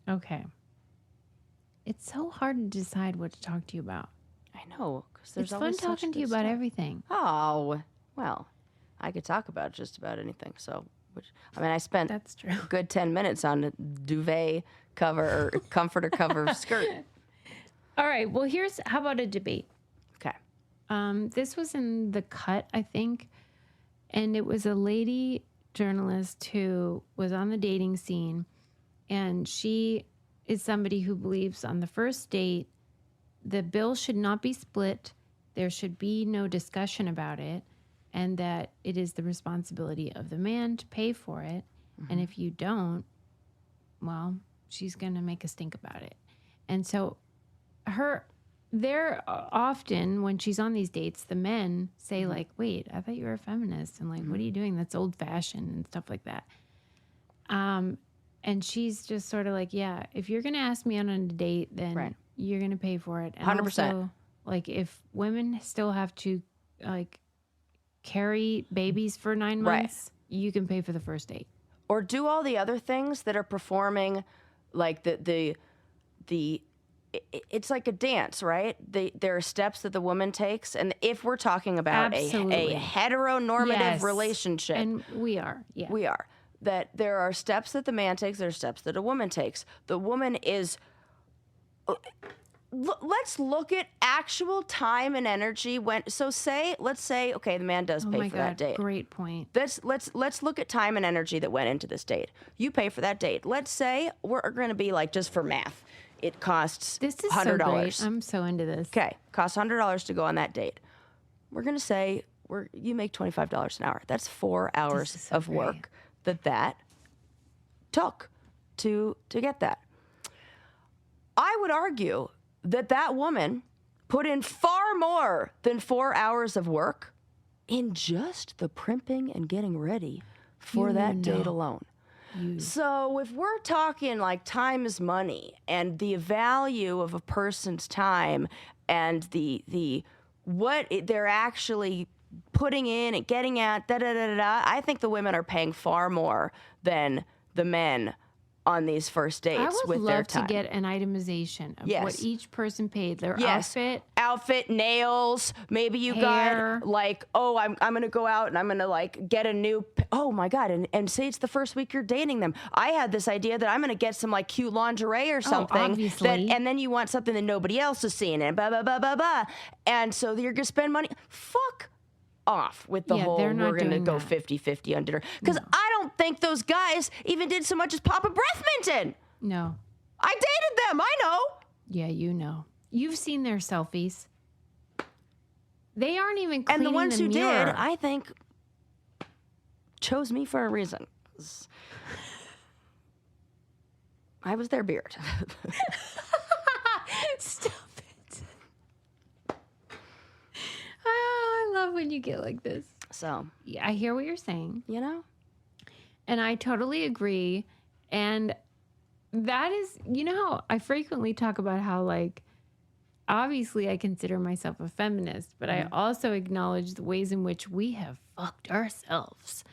Okay. It's so hard to decide what to talk to you about. I know, because there's it's always fun talking to you about everything. Oh, well, I could talk about just about anything. So, I spent That's true. a good 10 minutes on a duvet cover or comforter cover skirt. All right. Well, how about a debate? Okay. This was in The Cut, I think, and it was a lady journalist who was on the dating scene, and she is somebody who believes on the first date the bill should not be split, there should be no discussion about it, and that it is the responsibility of the man to pay for it, and if you don't, well, she's going to make a stink about it. And so they're often, when she's on these dates, the men say like, wait, I thought you were a feminist. And like, what are you doing? That's old fashioned and stuff like that. And she's just sort of like, yeah, if you're going to ask me out on a date, then you're going to pay for it. And 100%. Also, like, if women still have to, like, carry babies for 9 months, you can pay for the first date. Or do all the other things that are performing, like it's like a dance, right? There are steps that the woman takes. And if we're talking about a heteronormative relationship. And we are, We are. That there are steps that the man takes, there are steps that a woman takes. The woman is... Let's look at actual time and energy when. So let's say, okay, the man does pay for that date. Great point. Let's look at time and energy that went into this date. You pay for that date. Let's say we're going to be like, just for math, it costs $100. This is so great. I'm so into this. Okay, costs $100 to go on that date. We're going to say you make $25 an hour. That's 4 hours of work that took to get that. I would argue that woman put in far more than 4 hours of work in just the primping and getting ready for that date alone. So if we're talking like time is money and the value of a person's time and the what they're actually putting in and getting at, I think the women are paying far more than the men on these first dates with their time. I would love to get an itemization of what each person paid. Their outfit, nails. Maybe you got like, oh, I'm going to go out and I'm going to like get a new, oh my God. And say it's the first week you're dating them. I had this idea that I'm going to get some like cute lingerie or something. Obviously. And then you want something that nobody else is seeing and blah, blah, blah, blah, blah. And so you're going to spend money. Fuck off with the whole we're going to go 50-50 on dinner. Because I don't think those guys even did so much as pop a breath mint in. No. I dated them. I know. Yeah, you know. You've seen their selfies. They aren't even cleaning the ones who mirror. did, I think, chose me for a reason. I was their beard. Stop it. Oh, I love when you get like this. So, yeah, I hear what you're saying. You know? And I totally agree. And that is, you know, how I frequently talk about how, like, obviously I consider myself a feminist, but I also acknowledge the ways in which we have fucked ourselves,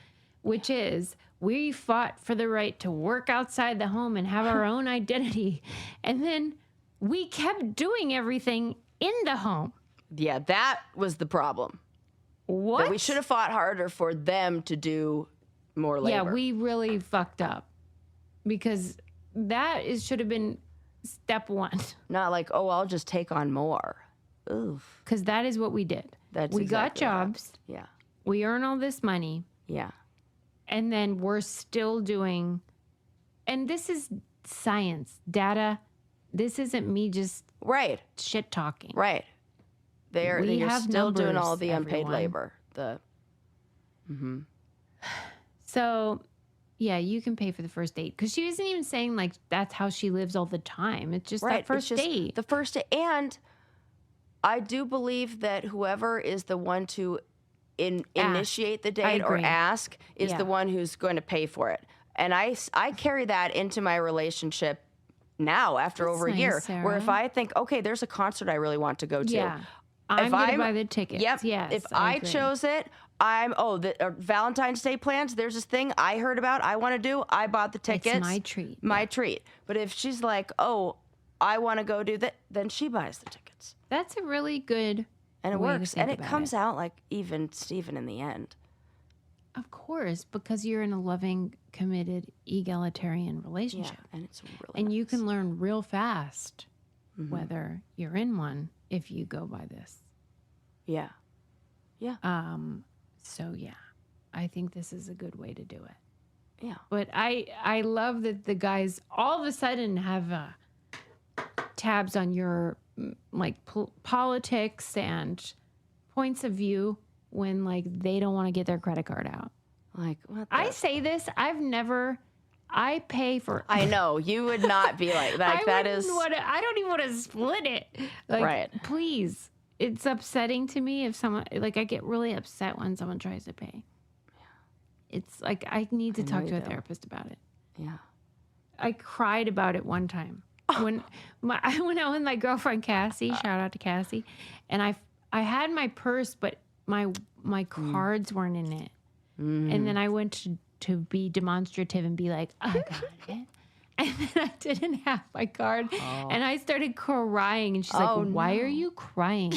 which is we fought for the right to work outside the home and have our own identity. And then we kept doing everything in the home. Yeah, that was the problem. What? That we should have fought harder for them to do more labor. Yeah, we really fucked up because that should have been step one. Not like, oh, I'll just take on more. Oof. Because that is what we did. We got jobs. Yeah. We earn all this money. Yeah. And then we're still doing, and this is science, data. This isn't me just shit talking. Right. They're still doing all the unpaid labor. So, yeah, you can pay for the first date. Because she isn't even saying, like, that's how she lives all the time. It's just that first date. The first date. And I do believe that whoever is the one to initiate the date or ask is the one who's going to pay for it. And I carry that into my relationship now after over a year. Sarah. Where if I think, okay, there's a concert I really want to go to. Yeah. I'm going to buy the tickets. Yep. Yes, if I chose it, the Valentine's Day plans, there's this thing I heard about, I want to do, I bought the tickets. It's my treat. My treat. But if she's like, oh, I want to go do that, then she buys the tickets. That's a really good and it works. And it comes out like even Steven in the end. Of course, because you're in a loving, committed, egalitarian relationship. Yeah, and it's really and you can learn real fast whether you're in one if you go by this. Yeah. Yeah. So yeah, I think this is a good way to do it. Yeah. But I love that the guys all of a sudden have tabs on your like politics and points of view when like they don't want to get their credit card out. Like what? I say this. I pay for. I know you would not be like that. I don't even want to split it. Like, please. It's upsetting to me if someone like I get really upset when someone tries to pay. Yeah. It's like I need to talk to a therapist about it. Yeah. I cried about it one time when I went out with my girlfriend Cassie. Shout out to Cassie, and I had my purse, but my cards weren't in it, and then I went to be demonstrative and be like, I got it. And then I didn't have my card, and I started crying. And she's like, "Why are you crying?"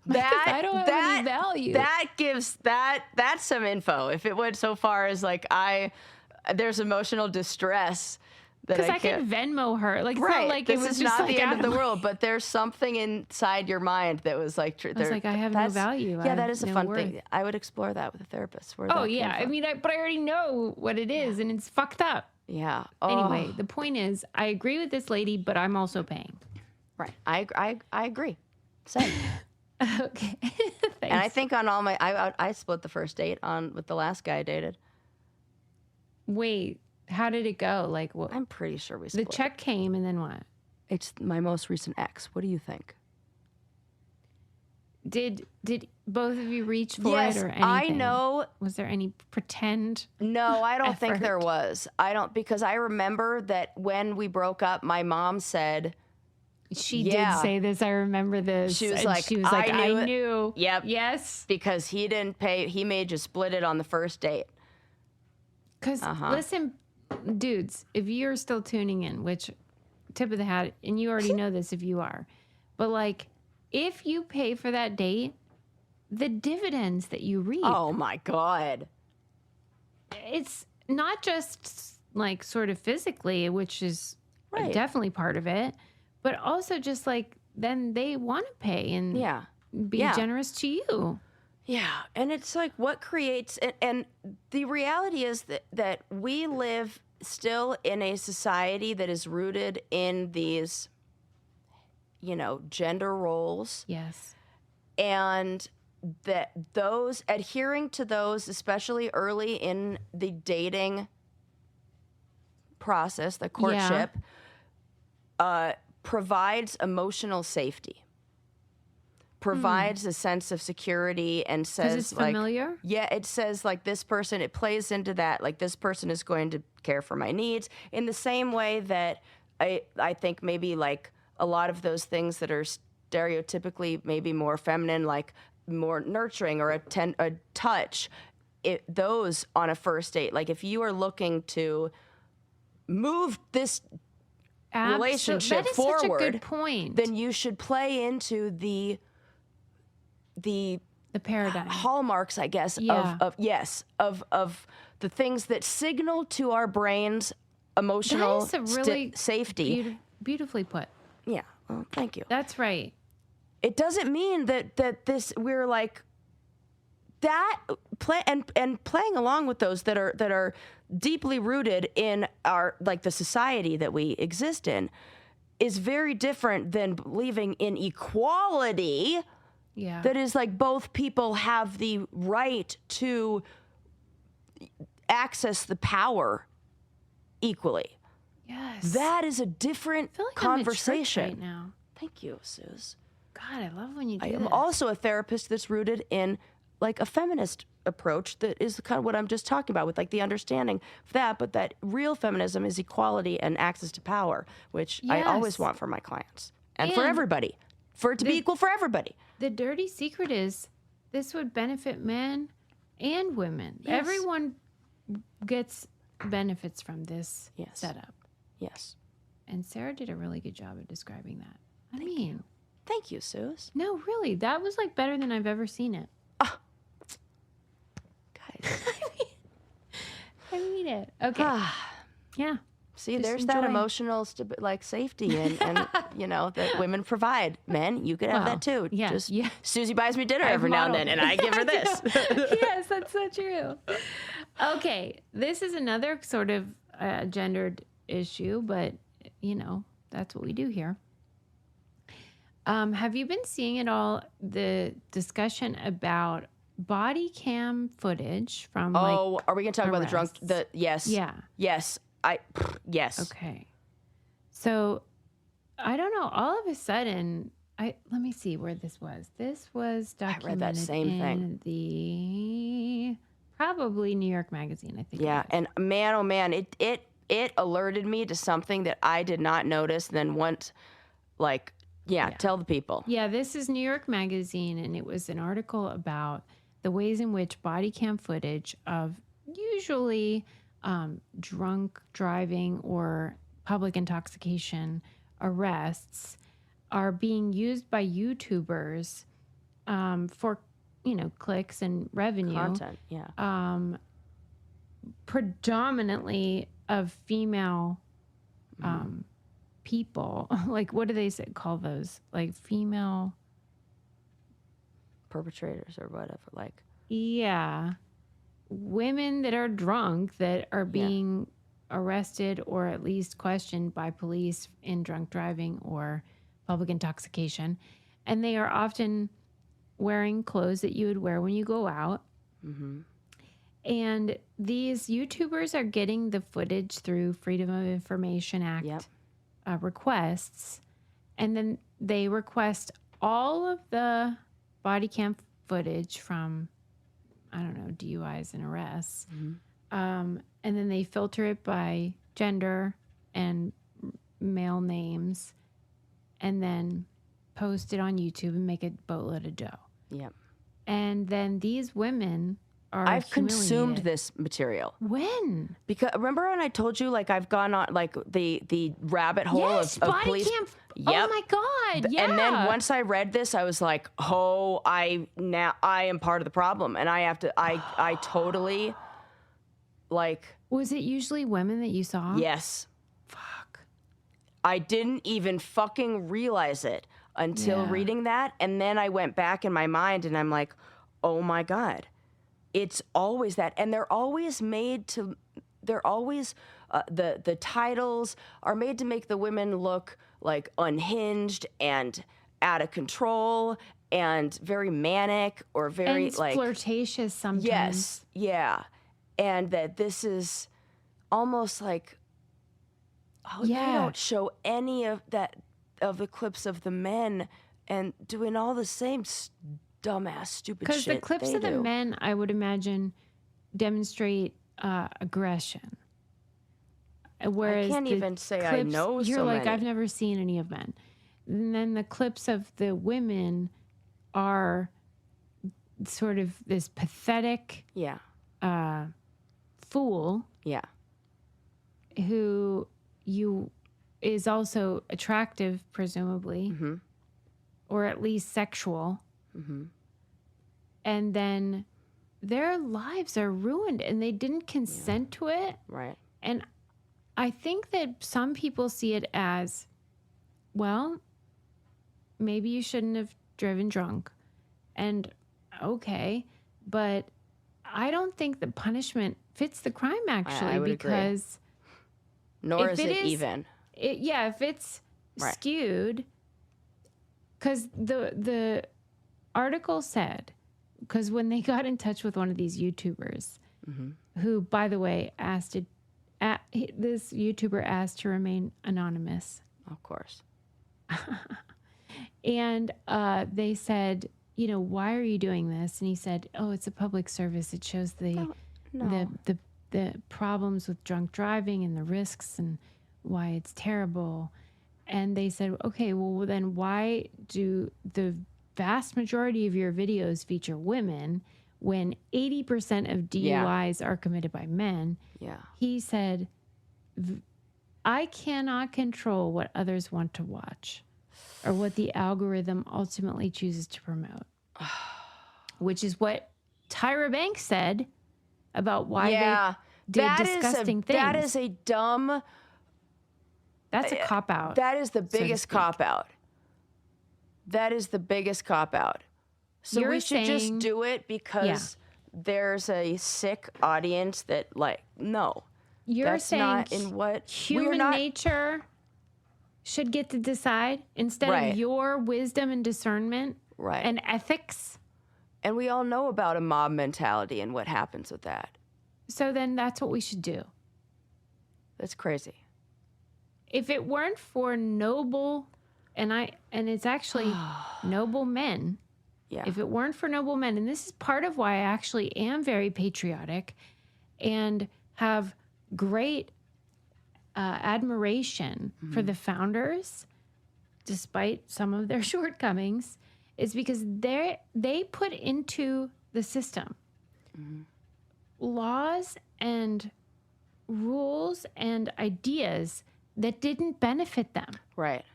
I don't have any value. That's some info. If it went so far as like there's emotional distress that because I could Venmo her. Like, it's right. not like this it was is just not like the end of the world, but there's something inside your mind that was like, I was like, I have no value. Yeah, that is a fun thing. I would explore that with a therapist. Oh yeah, I mean, but I already know what it is, and it's fucked up. Yeah. Anyway, the point is, I agree with this lady, but I'm also paying. Right. I agree. Same. Okay. And I think on all my, I split the first date with the last guy I dated. Wait, how did it go? Like, what? I'm pretty sure we split. The check came, and then what? It's my most recent ex. What do you think? Did both of you reach for yes, it or anything? I know. Was there any pretend? No, I don't think effort? there was. Because I remember that when we broke up, my mom said, She did say this. I remember this. She was and like, she was like, I knew. Yep. Yes. Because he didn't pay. He made you split it on the first date. Because listen, dudes, if you're still tuning in, which tip of the hat, and you already know this if you are, but like, if you pay for that date, the dividends that you reap. Oh my God. It's not just like sort of physically, which is definitely part of it, but also just like then they want to pay and be generous to you. Yeah. And it's like what creates, and the reality is that we live still in a society that is rooted in these, gender roles. Yes. And that adhering to those, especially early in the dating process, the courtship, provides emotional safety, provides a sense of security, and says, it's familiar? It says like this person, it plays into that, like this person is going to care for my needs in the same way that I think maybe like a lot of those things that are stereotypically maybe more feminine, like more nurturing or a touch, those on a first date, like if you are looking to move this relationship forward, such a good point. Then you should play into the paradigm hallmarks, I guess, of the things that signal to our brains emotional safety. Beautifully put. Yeah. Well, thank you. That's right. It doesn't mean that we're like that and playing along with those that are deeply rooted in our, like, the society that we exist in is very different than believing in equality. Yeah. That is like both people have the right to access the power equally. Yes. That is a different conversation. I'm at church right now. Thank you, Suze. God, I love when you do I am this. also a therapist that's rooted in like a feminist approach that is kind of what I'm just talking about with like the understanding of that, but that real feminism is equality and access to power, which I always want for my clients and for everybody, for it to be equal for everybody. The dirty secret is this would benefit men and women. Yes. Everyone gets benefits from this setup. Yes. And Sarah did a really good job of describing that. Thank you, Suze. No, really. That was like better than I've ever seen it. Guys. I mean it. Okay. Yeah. See, Just there's that enjoy. emotional safety and that women provide. Men, you could have that too. Yeah. Susie buys me dinner every now and then, and I give her this. Yes, that's so true. Okay, this is another sort of gendered issue, but that's what we do here. Have you been seeing at all the discussion about body cam footage from are we going to talk about arrests? Yes. Yeah. Yes. Yes. Okay. So I don't know. All of a sudden, let me see where this was. This was documented I read that same thing. The probably New York Magazine, I think. Yeah, and man, oh man, it it alerted me to something that I did not notice. Then once, like, tell the people. Yeah, this is New York Magazine, and it was an article about the ways in which body cam footage of usually drunk driving or public intoxication arrests are being used by YouTubers for, clicks and revenue. Content, predominantly of female people. Like, what do they call those? Like female perpetrators or whatever. Like, women that are drunk that are being arrested or at least questioned by police in drunk driving or public intoxication. And they are often wearing clothes that you would wear when you go out. Mm-hmm. And these YouTubers are getting the footage through Freedom of Information Act requests. And then they request all of the body cam footage from, I don't know, DUIs and arrests. Mm-hmm. And then they filter it by gender and male names and then post it on YouTube and make a boatload of dough. Yep. And then these women are I've consumed this material. When? Because remember when I told you, like, I've gone on like the rabbit hole of body police. Cam. Yep. Oh my God. Yeah. And then once I read this, I was like, I am part of the problem. And I totally like. Was it usually women that you saw? Yes. Fuck. I didn't even fucking realize it until reading that. And then I went back in my mind and I'm like, oh my God. It's always that. And they're always the titles are made to make the women look like unhinged and out of control and very manic or very and like flirtatious sometimes. Yes. Yeah. And that this is almost like, they don't show any of that, of the clips of the men and doing all the same dumbass, stupid shit. Because the clips of the men, I would imagine, demonstrate aggression. Whereas I can't even say I know you're so like, many. I've never seen any of men. And then the clips of the women are sort of this pathetic fool who is also attractive, presumably, or at least sexual. Mm-hmm. And then their lives are ruined and they didn't consent to it. Right. And I think that some people see it as, well, maybe you shouldn't have driven drunk. And okay, but I don't think the punishment fits the crime, actually, I would because agree. Nor is it even. If it's skewed, because the article said, because when they got in touch with one of these YouTubers, who, by the way, this YouTuber asked to remain anonymous. Of course. And they said, why are you doing this? And he said, oh, it's a public service. It shows the problems with drunk driving and the risks and why it's terrible. And they said, okay, well, then why do the vast majority of your videos feature women when 80% of DUIs are committed by men? Yeah. He said, I cannot control what others want to watch or what the algorithm ultimately chooses to promote, which is what Tyra Banks said about why they did disgusting things. That is a dumb... That's a cop-out. That is the biggest cop-out. That is the biggest cop-out. So we should just do it because there's a sick audience that, like, no. That's saying not in what... Human nature should get to decide instead of your wisdom and discernment and ethics. And we all know about a mob mentality and what happens with that. So then that's what we should do. That's crazy. If it weren't for noble, and it's actually noble men. Yeah. If it weren't for noble men, and this is part of why I actually am very patriotic and have great admiration for the founders, despite some of their shortcomings, is because they put into the system laws and rules and ideas that didn't benefit them. Right.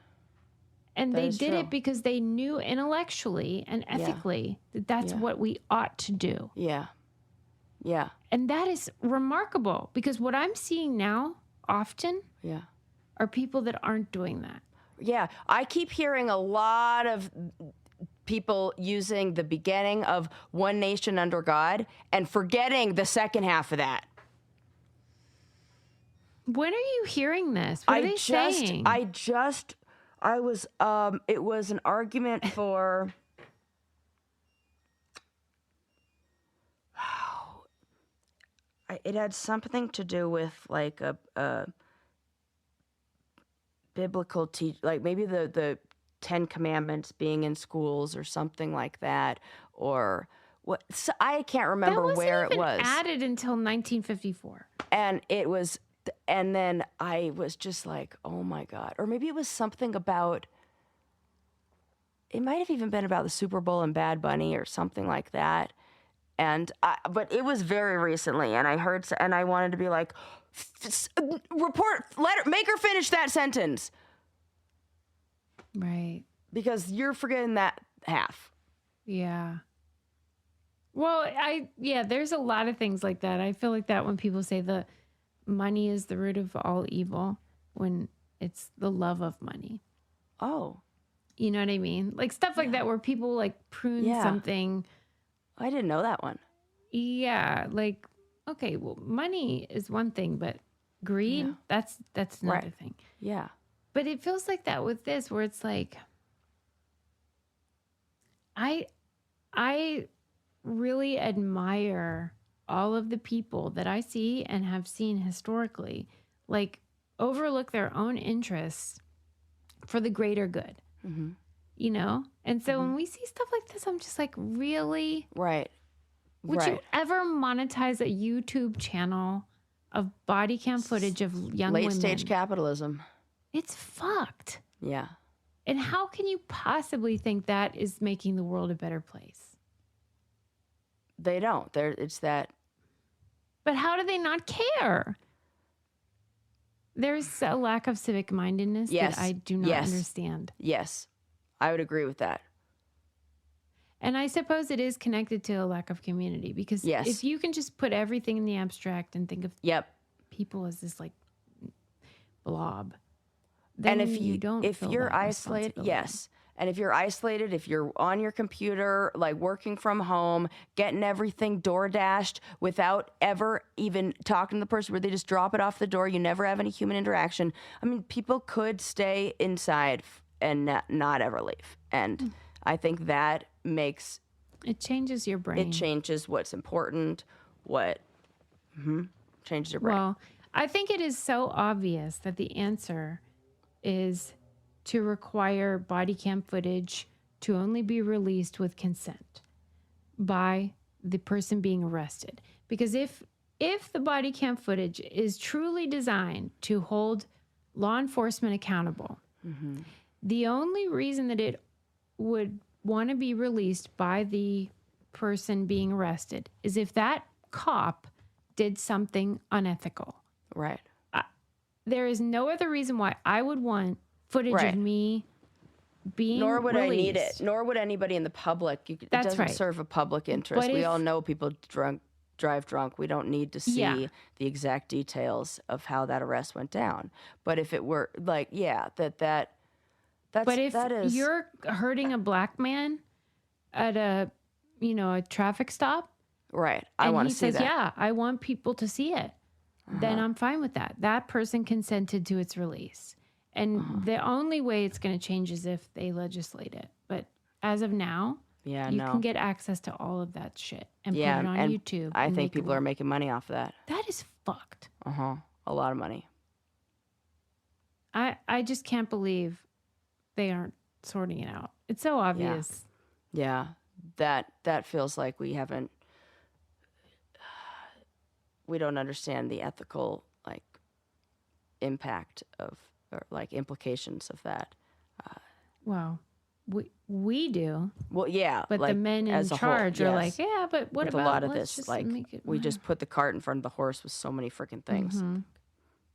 And That they is did true. it because they knew intellectually and ethically that that's what we ought to do. Yeah. Yeah. And that is remarkable, because what I'm seeing now often Yeah. are people that aren't doing that. Yeah. I keep hearing a lot of people using the beginning of one nation under God and forgetting the second half of that. When are you hearing this? What are they saying? It was an argument for, it had something to do with like a biblical like maybe the 10 Commandments being in schools or something like that, or what? So I can't remember where it was. Added until 1954. And it was, and then I was just like, oh my God. Or maybe it was something about, it might have even been about the Super Bowl and Bad Bunny or something like that. But it was very recently, and I heard, and I wanted to be like, make her finish that sentence. Right. Because you're forgetting that half. Yeah. Well, there's a lot of things like that. I feel like that when people say the money is the root of all evil, when it's the love of money. Oh. You know what I mean? Like stuff like that where people like prune something. I didn't know that one. Yeah. Like, okay, well, money is one thing, but greed, that's another thing. Yeah. But it feels like that with this, where it's like, I really admire all of the people that I see and have seen historically, like, overlook their own interests for the greater good. Mm-hmm. You know? And so when we see stuff like this, I'm just like, really? Right. Would you ever monetize a YouTube channel of body cam footage of young women? Late stage capitalism. It's fucked. Yeah. And how can you possibly think that is making the world a better place? They don't. It's that. But how do they not care? There's a lack of civic mindedness that I do not understand. Yes. I would agree with that. And I suppose it is connected to a lack of community, because if you can just put everything in the abstract and think of people as this like blob, then and if you're isolated, and if you're isolated, if you're on your computer, like working from home, getting everything door dashed without ever even talking to the person, where they just drop it off the door, you never have any human interaction. I mean, people could stay inside and not ever leave. And I think that makes... It changes your brain. It changes what's important, changes your brain. Well, I think it is so obvious that the answer is to require body cam footage to only be released with consent by the person being arrested. Because if the body cam footage is truly designed to hold law enforcement accountable, the only reason that it would want to be released by the person being arrested is if that cop did something unethical. Right. There is no other reason why I would want footage of me being Nor would released. I need it. Nor would anybody in the public. It doesn't serve a public interest. We all know people drive drunk. We don't need to see the exact details of how that arrest went down. But if it were like, that's... But if you're hurting a black man at a traffic stop, right? I want to see that. Yeah, I want people to see it. Then I'm fine with that. That person consented to its release. And the only way it's going to change is if they legislate it. But as of now, you can get access to all of that shit and put it on YouTube. I think people are making money off of that. That is fucked. A lot of money. I just can't believe they aren't sorting it out. It's so obvious. Yeah. That feels like we don't understand the ethical impact of, or like implications of that. Well, we do. Well, yeah, but like, the men in as a charge whole, are yes. like, yeah, but what with about a lot of let's this? just Like, make it, we just put the cart in front of the horse with so many freaking things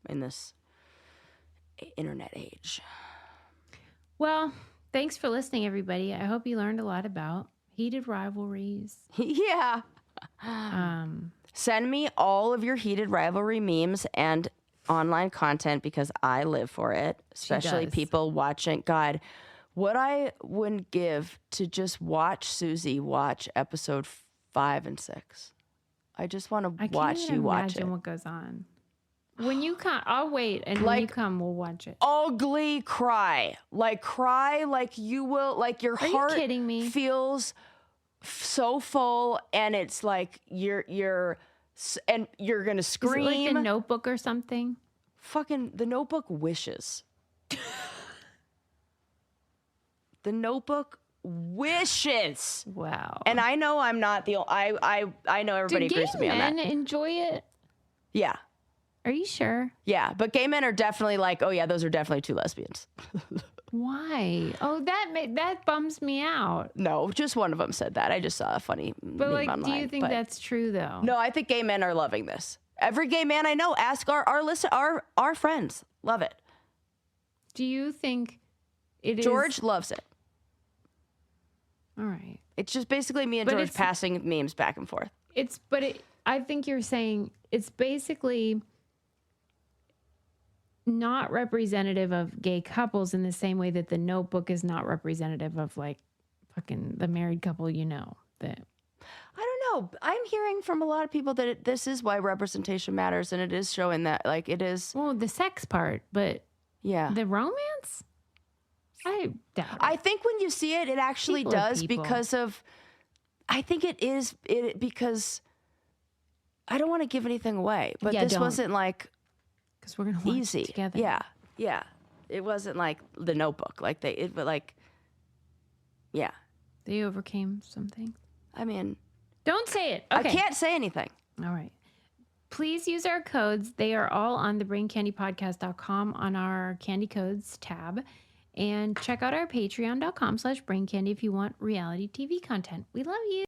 in this internet age. Well, thanks for listening, everybody. I hope you learned a lot about heated rivalries. Yeah. Send me all of your heated rivalry memes and online content because I live for it, especially people watching. God, what I wouldn't give to just watch Susie watch episode 5 and 6. I just want to watch you watch it. I can't imagine what goes on. When you come, I'll wait, and when you come, we'll watch it. Ugly cry like you will, like your heart kidding me? feels so full, and it's like you're gonna scream. Is it like a Notebook or something? Fucking The Notebook wishes. The Notebook wishes. Wow. And I know I'm not the I know everybody agrees with me on that. Do gay men enjoy it? Yeah. Are you sure? Yeah, but gay men are definitely like, oh yeah, those are definitely 2 lesbians. Why? Oh, that bums me out. No, just one of them said that. I just saw a funny meme online. Do you think that's true though? No, I think gay men are loving this. Every gay man I know, ask our friends, love it. Do you think it is? George loves it. All right. It's just basically me and George passing memes back and forth. I think you're saying it's basically not representative of gay couples in the same way that The Notebook is not representative of like fucking the married couple, that. I don't know. I'm hearing from a lot of people that this is why representation matters, and it is showing that like it is. Well, the sex part, but yeah, the romance, I doubt it. I think when you see it, it actually does because of. I think it is because. I don't want to give anything away, but this wasn't like. Because we're gonna watch easy it together. Yeah. It wasn't like The Notebook, but yeah. They overcame something. I mean, don't say it. Okay. I can't say anything. All right. Please use our codes. They are all on the braincandypodcast.com on our candy codes tab. And check out our patreon.com/braincandy if you want reality TV content. We love you.